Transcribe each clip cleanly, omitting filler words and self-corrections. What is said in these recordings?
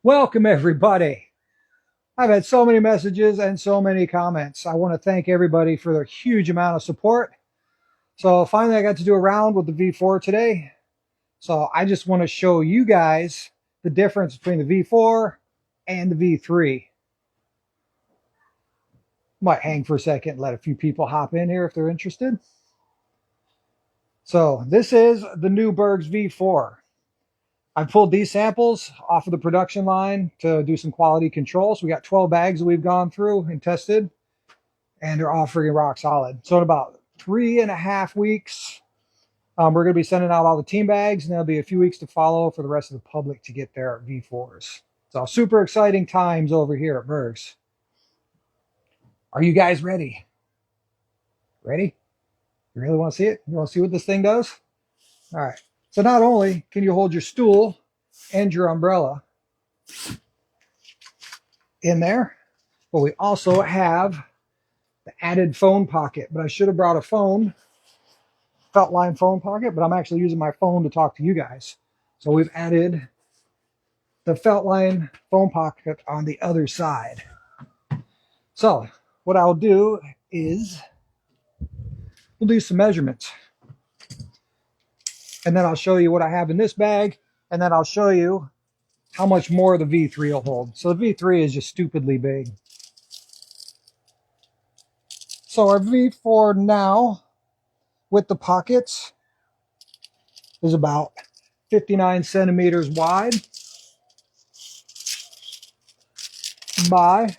Welcome, everybody. I've had so many messages and so many comments. I want to thank everybody for their huge amount of support. So finally, I got to do a round with the V4 today. So I just want to show you guys the difference between the V4 and the V3. Might hang for a second and let a few people hop in here if they're interested. So this is the new Berg's V4. I pulled these samples off of the production line to do some quality control. So we got 12 bags that we've gone through and tested, and they're all freaking rock solid. So in about 3.5 weeks, we're going to be sending out all the team bags, and there'll be a few weeks to follow for the rest of the public to get their V4s. So super exciting times over here at Berg's. Are you guys ready? Ready? You really want to see it? You want to see what this thing does? All right. So not only can you hold your stool and your umbrella in there, but we also have the added phone pocket. But I should have brought a phone, felt line phone pocket, but I'm actually using my phone to talk to you guys. So we've added the felt line phone pocket on the other side. So what I'll do is we'll do some measurements, and then I'll show you what I have in this bag, and then I'll show you how much more the V3 will hold. So the V3 is just stupidly big. So our V4 now with the pockets is about 59 centimeters wide by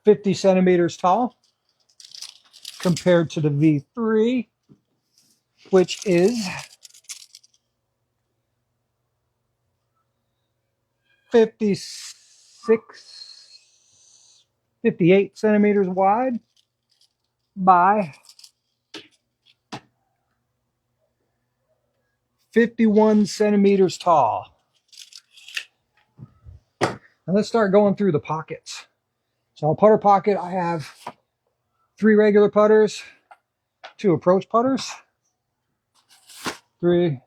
50 centimeters tall, compared to the V3, which is 58 centimeters wide by 51 centimeters tall. Now let's start going through the pockets. So a putter pocket, I have 3 regular putters, 2 approach putters, 3,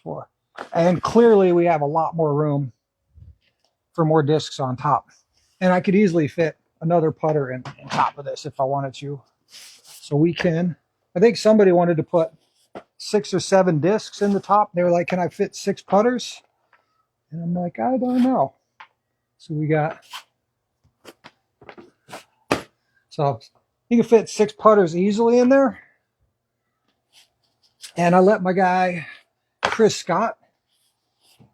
4. And clearly we have a lot more room for more discs on top. And I could easily fit another putter in top of this if I wanted to. So we can, I think somebody wanted to put 6 or 7 discs in the top. They were like, can I fit 6 putters? And I'm like, I don't know. So we got, so you can fit 6 putters easily in there. And I let my guy, Chris Scott,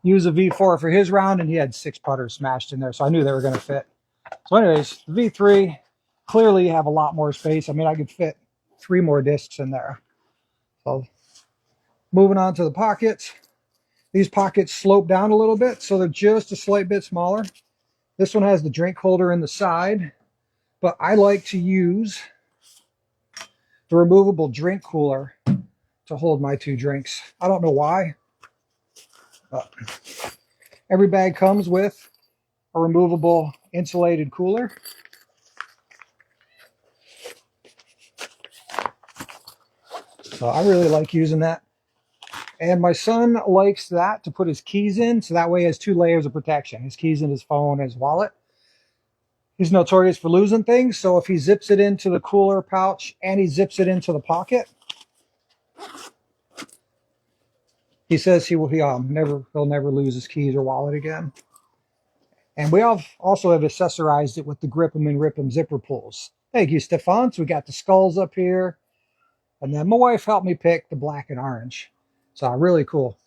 use a V4 for his round, and he had 6 putters smashed in there. So I knew they were going to fit. So anyways, the V3, clearly you have a lot more space. I mean, I could fit 3 more discs in there. So moving on to the pockets. These pockets slope down a little bit, so they're just a slight bit smaller. This one has the drink holder in the side, but I like to use the removable drink cooler to hold my 2 drinks. I don't know why, but every bag comes with a removable insulated cooler. So I really like using that. And my son likes that to put his keys in, so that way he has 2 layers of protection. His keys in his phone, his wallet. He's notorious for losing things, so if he zips it into the cooler pouch and he zips it into the pocket, he says he'll never lose his keys or wallet again. And we also have accessorized it with the Grip 'em and Rip 'em zipper pulls. Thank you, Stefan. So we got the skulls up here. And then my wife helped me pick the black and orange. So really cool.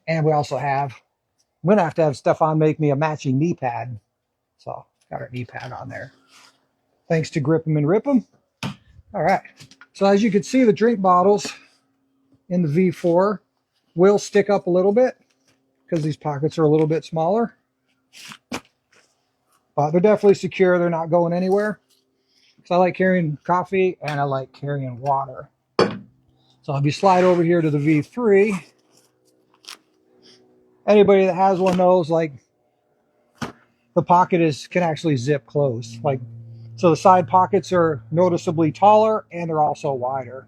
And we also have, I'm going to have Stefan make me a matching knee pad. So got our knee pad on there. Thanks to Grip 'em and Rip 'em. All right. So as you can see, the drink bottles in the V4 will stick up a little bit because these pockets are a little bit smaller. But they're definitely secure. They're not going anywhere. So I like carrying coffee and I like carrying water. So if you slide over here to the V3, anybody that has one knows, like, the pocket can actually zip closed. Like, so the side pockets are noticeably taller and they're also wider.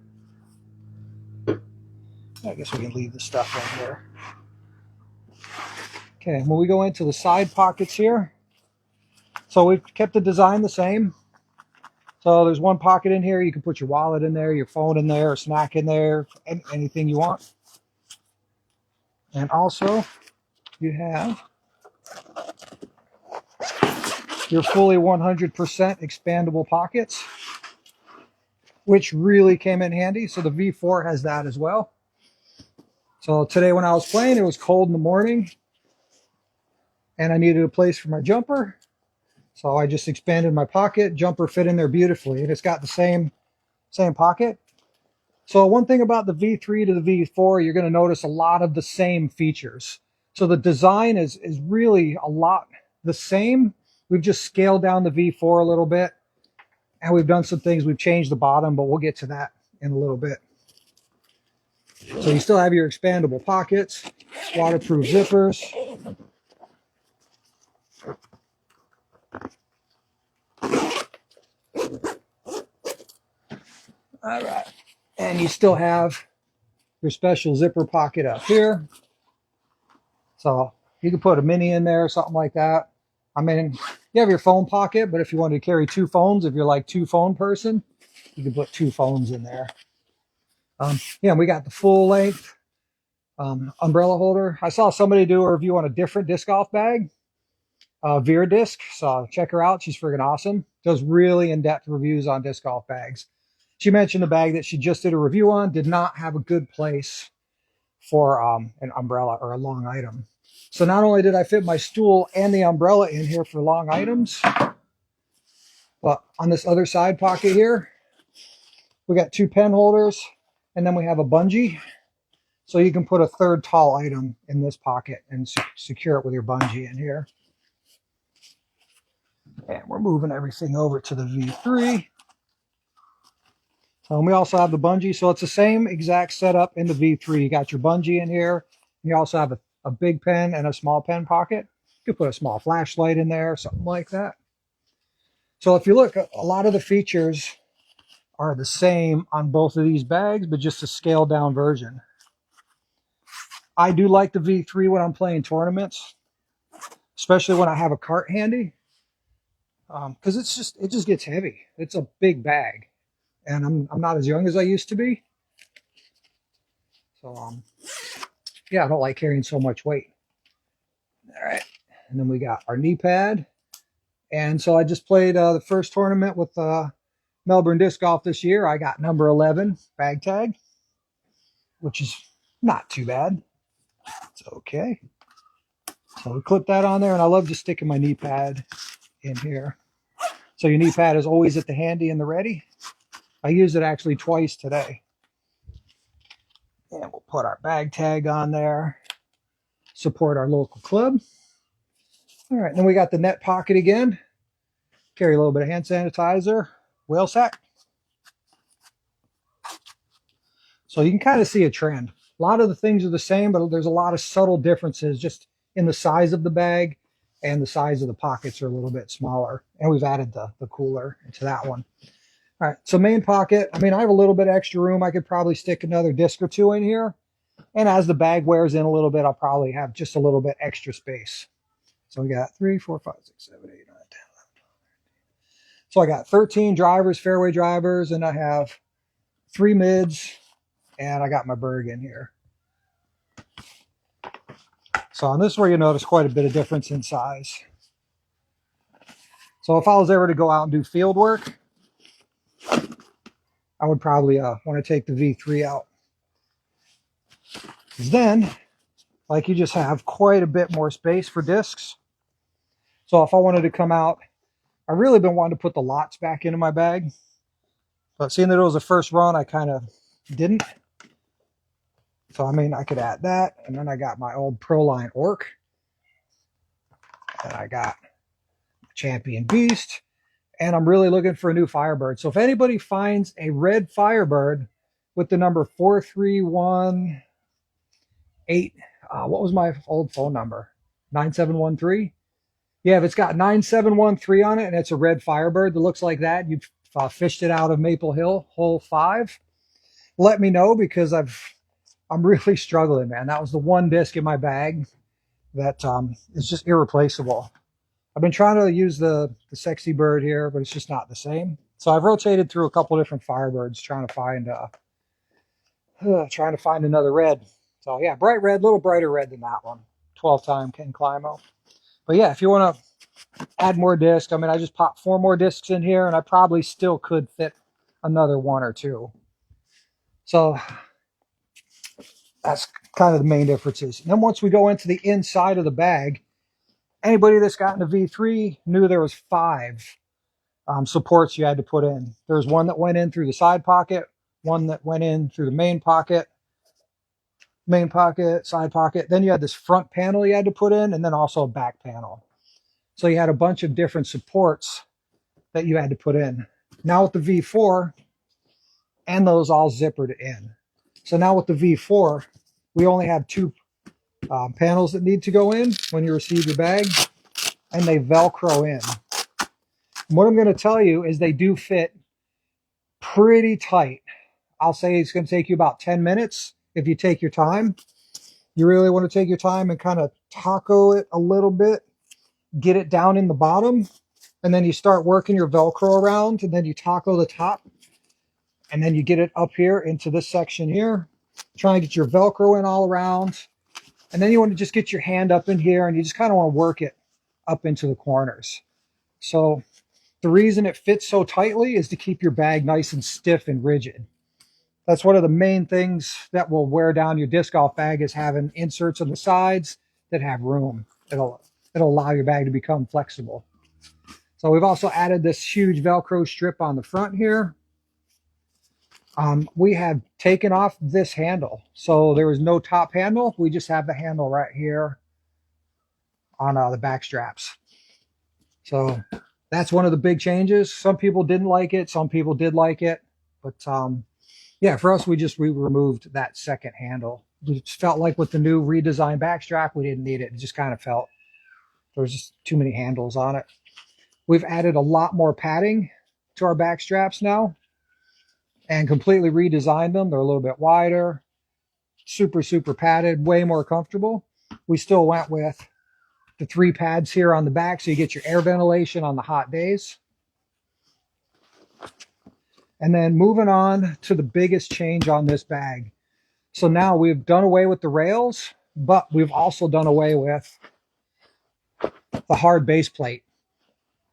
I guess we can leave the stuff in here. Okay, when we go into the side pockets here, so we've kept the design the same. So there's one pocket in here. You can put your wallet in there, your phone in there, a snack in there, anything you want. And also, you have your fully 100% expandable pockets, which really came in handy. So the V4 has that as well. So today when I was playing, it was cold in the morning, and I needed a place for my jumper. So I just expanded my pocket. Jumper fit in there beautifully, and it's got the same pocket. So one thing about the V3 to the V4, you're going to notice a lot of the same features. So the design is really a lot the same. We've just scaled down the V4 a little bit, and we've done some things. We've changed the bottom, but we'll get to that in a little bit. So you still have your expandable pockets, waterproof zippers. All right. And you still have your special zipper pocket up here. So you can put a mini in there or something like that. I mean, you have your phone pocket, but if you want to carry two phones, if you're like two phone person, you can put two phones in there. Yeah, we got the full length umbrella holder. I saw somebody do a review on a different disc golf bag, Veer Disc. So check her out. She's freaking awesome. Does really in-depth reviews on disc golf bags. She mentioned the bag that she just did a review on did not have a good place for an umbrella or a long item. So not only did I fit my stool and the umbrella in here for long items, but on this other side pocket here, we got two pen holders, and then we have a bungee. So you can put a third tall item in this pocket and secure it with your bungee in here. And we're moving everything over to the V3. And we also have the bungee. So it's the same exact setup in the V3. You got your bungee in here. You also have a big pen and a small pen pocket. You could put a small flashlight in there, something like that. So if you look, a lot of the features are the same on both of these bags, but just a scaled down version. I do like the V3 when I'm playing tournaments, especially when I have a cart handy, because it just gets heavy. It's a big bag, and I'm not as young as I used to be. So yeah, I don't like carrying so much weight. All right, and then we got our knee pad. And so I just played the first tournament with Melbourne Disc Golf this year. I got number 11 bag tag, which is not too bad. It's okay. So we clip that on there, and I love just sticking my knee pad in here. So your knee pad is always at the handy and the ready. I used it actually twice today. And we'll put our bag tag on there. Support our local club. All right, then we got the net pocket again. Carry a little bit of hand sanitizer, whale sack. So you can kind of see a trend. A lot of the things are the same, but there's a lot of subtle differences just in the size of the bag, and the size of the pockets are a little bit smaller. And we've added the cooler into that one. All right, so main pocket. I mean, I have a little bit extra room. I could probably stick another disc or two in here. And as the bag wears in a little bit, I'll probably have just a little bit extra space. So we got 3, 4, 5, 6, 7, 8, 9, 10, 11, 12, 13. So I got 13 drivers, fairway drivers, and I have 3 mids, and I got my Berg in here. So on this is where you notice quite a bit of difference in size. So if I was ever to go out and do field work, I would probably want to take the V3 out. Because then, like, you just have quite a bit more space for discs. So if I wanted to come out, I've really been wanting to put the lots back into my bag. But seeing that it was the first run, I kind of didn't. So, I mean, I could add that. And then I got my old Proline Orc. And I got Champion Beast. And I'm really looking for a new Firebird. So if anybody finds a red Firebird with the number 4318, what was my old phone number? 9713? Yeah, if it's got 9713 on it and it's a red Firebird that looks like that, you've fished it out of Maple Hill, hole 5, let me know, because I've I'm really struggling, man. That was the one disc in my bag that is just irreplaceable. I've been trying to use the Sexy Bird here, but it's just not the same. So I've rotated through a couple different Firebirds trying to find another red. So yeah, bright red, a little brighter red than that one. 12-time Ken Climo. But yeah, if you want to add more discs, I mean, I just popped 4 more discs in here, and I probably still could fit another 1 or 2. So that's kind of the main differences. And then once we go into the inside of the bag, anybody that's gotten a V3 knew there was 5 supports you had to put in. There's one that went in through the side pocket, one that went in through the main pocket, side pocket. Then you had this front panel you had to put in, and then also a back panel. So you had a bunch of different supports that you had to put in. Now with the V4, and those all zippered in. So now with the V4, we only have 2 panels that need to go in when you receive your bag, and they Velcro in. And what I'm going to tell you is they do fit pretty tight. I'll say it's going to take you about 10 minutes if you take your time. You really want to take your time and kind of taco it a little bit, get it down in the bottom, and then you start working your Velcro around, and then you taco the top, and then you get it up here into this section here. Try and get your Velcro in all around, and then you want to just get your hand up in here, and you just kind of want to work it up into the corners. So the reason it fits so tightly is to keep your bag nice and stiff and rigid. That's one of the main things that will wear down your disc golf bag, is having inserts on the sides that have room. It'll allow your bag to become flexible. So we've also added this huge Velcro strip on the front here. We have taken off this handle. So there is no top handle. We just have the handle right here on the back straps. So that's one of the big changes. Some people didn't like it. Some people did like it. But yeah, for us, we removed that second handle. It just felt like with the new redesigned backstrap, we didn't need it. It just kind of felt there was just too many handles on it. We've added a lot more padding to our back straps now and completely redesigned them. They're a little bit wider, super, super padded, way more comfortable. We still went with the 3 pads here on the back so you get your air ventilation on the hot days. And then moving on to the biggest change on this bag. So now we've done away with the rails, but we've also done away with the hard base plate.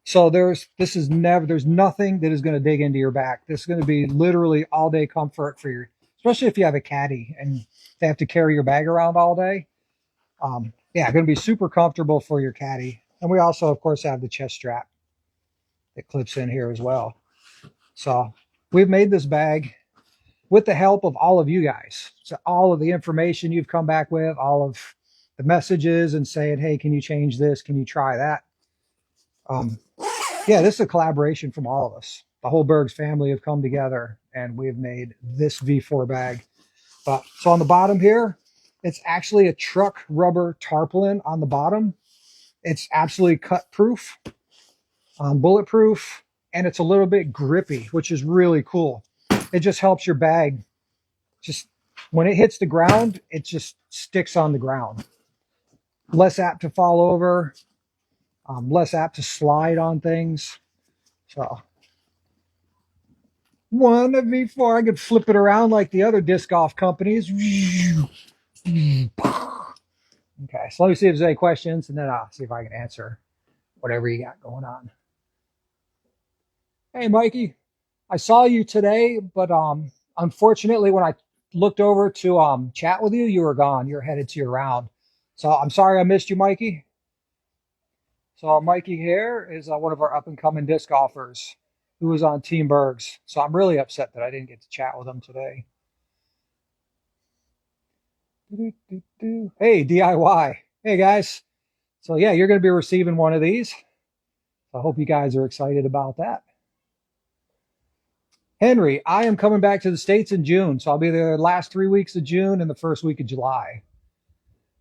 So there's nothing that is going to dig into your back. This is going to be literally all day comfort for your, especially if you have a caddy and they have to carry your bag around all day. Yeah, going to be super comfortable for your caddy. And we also, of course, have the chest strap that clips in here as well. So we've made this bag with the help of all of you guys. So all of the information you've come back with, all of the messages and saying, hey, can you change this? Can you try that? Yeah, this is a collaboration from all of us. The whole Berg's family have come together and we've made this V4 bag. So on the bottom here, it's actually a truck rubber tarpaulin on the bottom. It's absolutely cut proof, bulletproof, and it's a little bit grippy, which is really cool. It just helps your bag. Just when it hits the ground, it just sticks on the ground. Less apt to fall over, less apt to slide on things. So one of V4, I could flip it around like the other disc golf companies. Okay, so let me see if there's any questions, and then I'll see if I can answer whatever you got going on. Hey, Mikey, I saw you today, but unfortunately, when I looked over to chat with you, you were gone. You're headed to your round. So I'm sorry I missed you, Mikey. So Mikey here is one of our up-and-coming disc golfers who was on Team Berg's. So I'm really upset that I didn't get to chat with him today. Hey, DIY. Hey, guys. So yeah, you're going to be receiving one of these. I hope you guys are excited about that. Henry, I am coming back to the States in June. So I'll be there the last 3 weeks of June and the first week of July.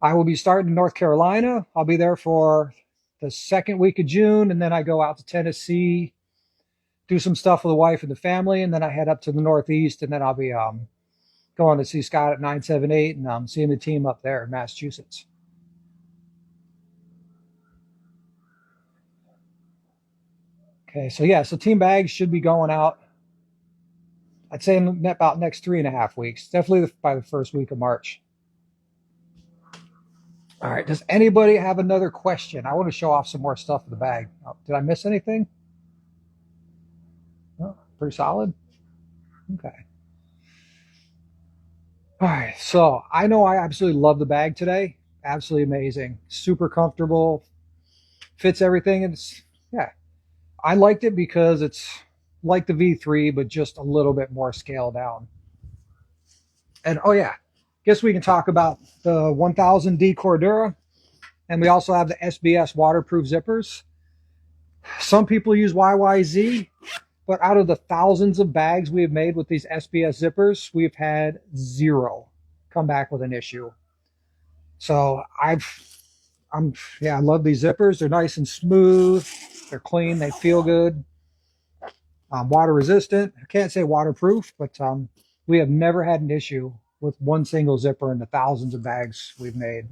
I will be starting in North Carolina. I'll be there for the second week of June, and then I go out to Tennessee, do some stuff with the wife and the family, and then I head up to the Northeast, and then I'll be going to see Scott at 978 and seeing the team up there in Massachusetts. Okay, so yeah, so team bags should be going out, I'd say in about next 3.5 weeks, definitely by the first week of March. All right, does anybody have another question? I want to show off some more stuff in the bag. Oh, did I miss anything? Oh, pretty solid. Okay. All right, so I know I absolutely love the bag today. Absolutely amazing. Super comfortable. Fits everything. And it's, yeah, I liked it because it's like the V3, but just a little bit more scaled down. And oh, yeah, guess we can talk about the 1000D Cordura. And we also have the SBS waterproof zippers. Some people use YYZ, but out of the thousands of bags we have made with these SBS zippers, we've had 0 come back with an issue. So I love these zippers. They're nice and smooth. They're clean. They feel good. Water resistant. I can't say waterproof, but we have never had an issue with one single zipper in the thousands of bags we've made.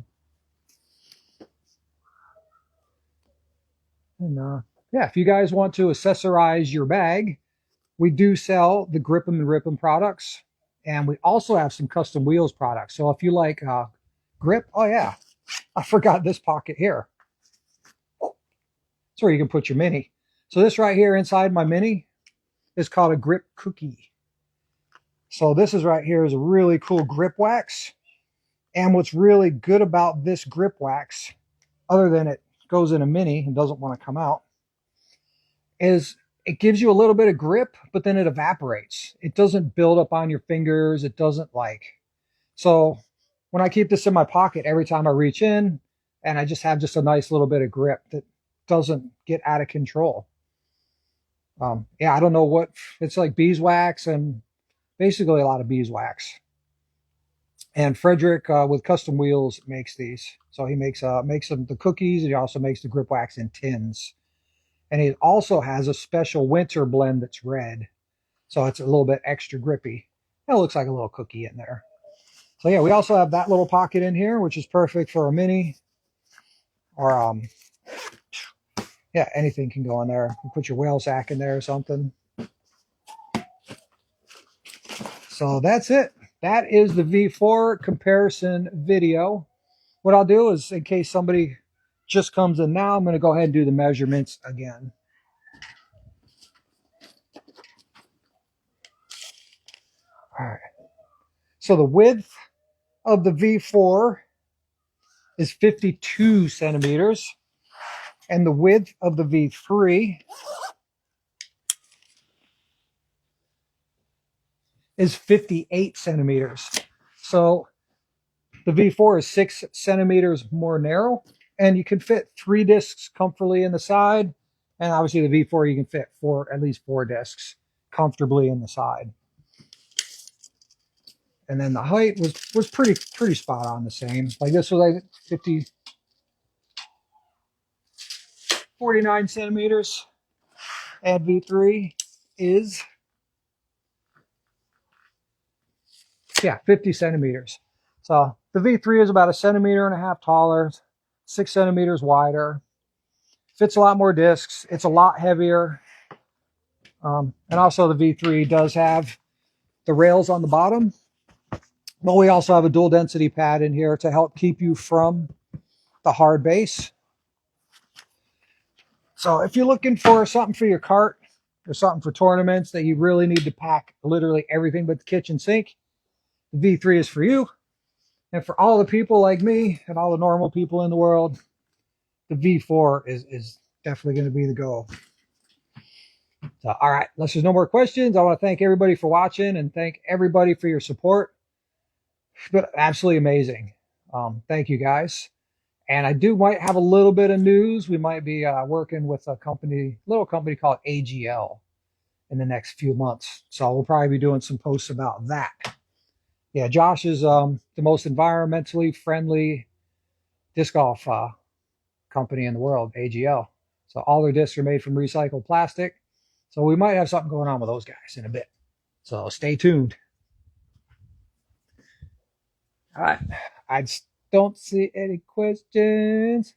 And yeah, if you guys want to accessorize your bag, we do sell the Grip 'em and Rip 'em products, and we also have some custom wheels products. So if you like grip, oh yeah, I forgot this pocket here. It's where you can put your mini. So this right here inside my mini is called a grip cookie. So this is right here is a really cool grip wax. And what's really good about this grip wax, other than it goes in a mini and doesn't want to come out, is it gives you a little bit of grip, but then it evaporates. It doesn't build up on your fingers. It doesn't so when I keep this in my pocket, every time I reach in, and I just have just a nice little bit of grip that doesn't get out of control. Yeah, I don't know what, it's like beeswax and basically a lot of beeswax. And Frederick with Custom Wheels makes these. So he makes them the cookies, and he also makes the grip wax in tins. And he also has a special winter blend that's red. So it's a little bit extra grippy. It looks like a little cookie in there. So yeah, we also have that little pocket in here, which is perfect for a mini. Or yeah, anything can go in there. You put your whale sack in there or something. So that's it. That is the V4 comparison video. What I'll do is, in case somebody just comes in now, I'm going to go ahead and do the measurements again. All right. So the width of the V4 is 52 centimeters, and the width of the V3 is 58 centimeters. So the V4 is 6 centimeters more narrow, and you can fit 3 discs comfortably in the side. And obviously the V4, you can fit at least 4 discs comfortably in the side. And then the height was pretty spot on the same. Like this was like 49 centimeters, and V3 is 50 centimeters. So the V3 is about 1.5 centimeters taller, 6 centimeters wider, fits a lot more discs. It's a lot heavier. And also the V3 does have the rails on the bottom, but we also have a dual density pad in here to help keep you from the hard base. So if you're looking for something for your cart or something for tournaments that you really need to pack literally everything but the kitchen sink, the V3 is for you. And for all the people like me and all the normal people in the world, the V4 is definitely going to be the go. So, all right, unless there's no more questions, I want to thank everybody for watching and thank everybody for your support. But absolutely amazing. Thank you guys. And I might have a little bit of news. We might be working with a little company called AGL in the next few months. So we'll probably be doing some posts about that. Yeah, Josh is the most environmentally friendly disc golf company in the world, AGL. So all their discs are made from recycled plastic. So we might have something going on with those guys in a bit. So stay tuned. All right. I don't see any questions.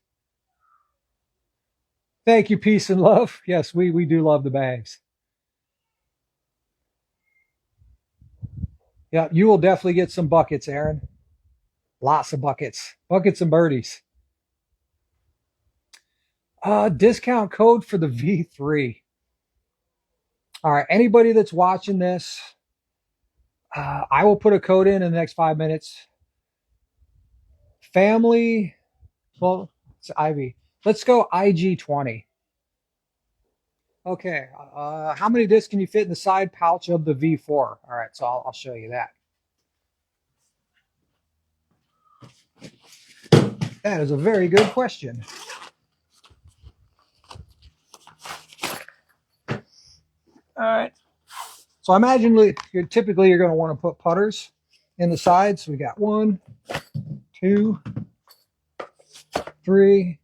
Thank you, peace and love. Yes, we do love the bags. Yeah, you will definitely get some buckets, Aaron. Lots of buckets. Buckets and birdies. Discount code for the V3. All right, anybody that's watching this, I will put a code in the next 5 minutes. Family, well, it's Ivy. Let's go IG20. Okay, how many discs can you fit in the side pouch of the V4? All right, so I'll show you that. That is a very good question. All right. So I imagine typically you're going to want to put putters in the sides. So we got 1, 2, 3.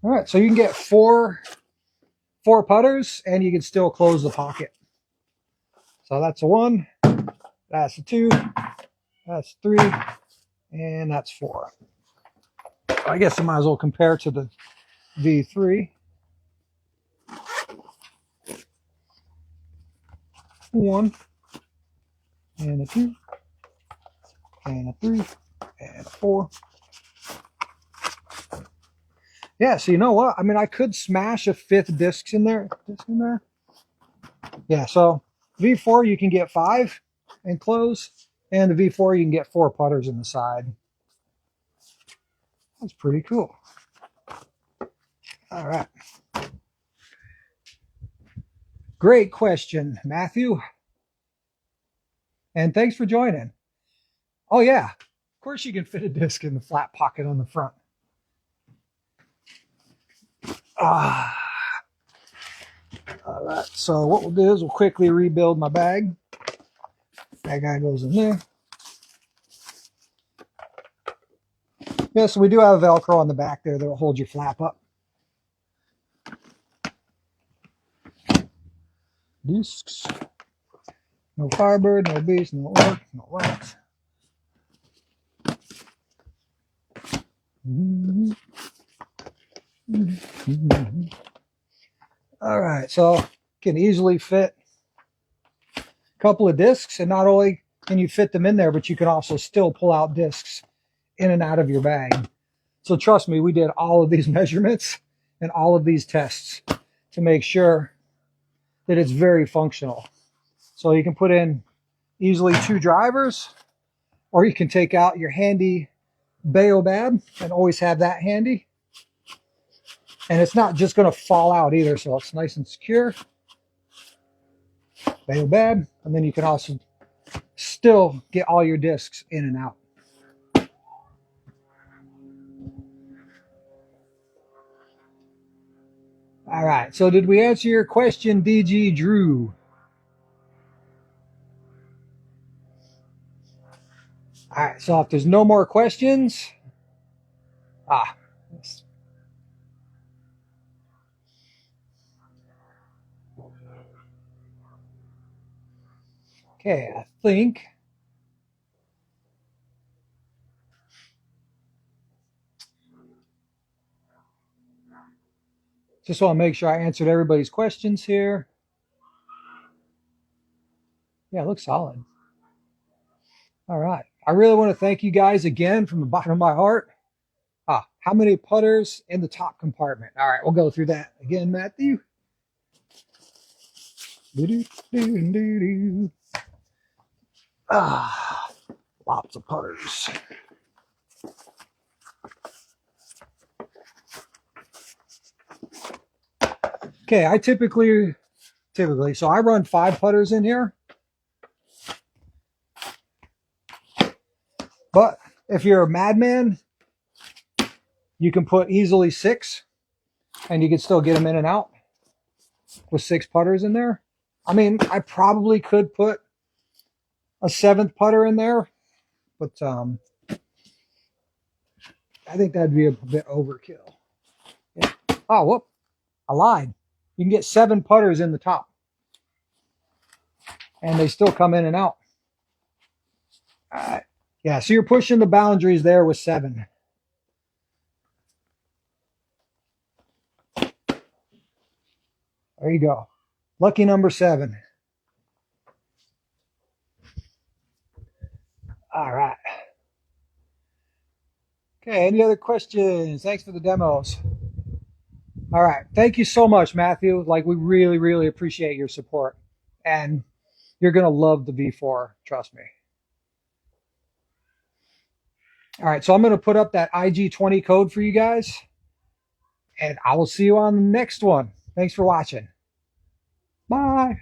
All right. So you can get four putters, and you can still close the pocket. So that's a 1, that's a 2, that's 3, and that's 4. I guess I might as well compare to the V3. 1 and a 2 and a 3 and a 4. Yeah, so you know what? I mean, I could smash a 5th disc in there. Yeah, so V4 you can get 5 and close, and the V4 you can get 4 putters in the side. That's pretty cool. All right. Great question, Matthew. And thanks for joining. Oh, yeah. Of course you can fit a disc in the flat pocket on the front. All right. So what we'll do is we'll quickly rebuild my bag. That guy goes in there. Yeah, so we do have Velcro on the back there that will hold your flap up. Discs. No Firebird, no Beast, no Orc, no Rocks. All right, so can easily fit a couple of discs, and not only can you fit them in there, but you can also still pull out discs in and out of your bag. So trust me, we did all of these measurements and all of these tests to make sure that it's very functional. So you can put in easily 2 drivers, or you can take out your handy baobab and always have that handy. And it's not just going to fall out either, so it's nice and secure. Baobab, and then you can also still get all your discs in and out. All right, so did we answer your question, DG Drew? All right, so if there's no more questions, okay, I think just want to make sure I answered everybody's questions here. Yeah, it looks solid. All right. I really want to thank you guys again from the bottom of my heart. How many putters in the top compartment? All right, we'll go through that again, Matthew. Lots of putters. Okay, I typically, so I run 5 putters in here. But if you're a madman, you can put easily 6, and you can still get them in and out with 6 putters in there. I mean, I probably could put a 7th putter in there, but I think that'd be a bit overkill. Yeah. Oh, whoop! I lied. You can get 7 putters in the top, and they still come in and out. Yeah, so you're pushing the boundaries there with 7. There you go. Lucky number 7. All right. Okay, any other questions? Thanks for the demos. All right. Thank you so much, Matthew. Like, we really, really appreciate your support. And you're going to love the V4. Trust me. All right. So I'm going to put up that IG20 code for you guys. And I will see you on the next one. Thanks for watching. Bye.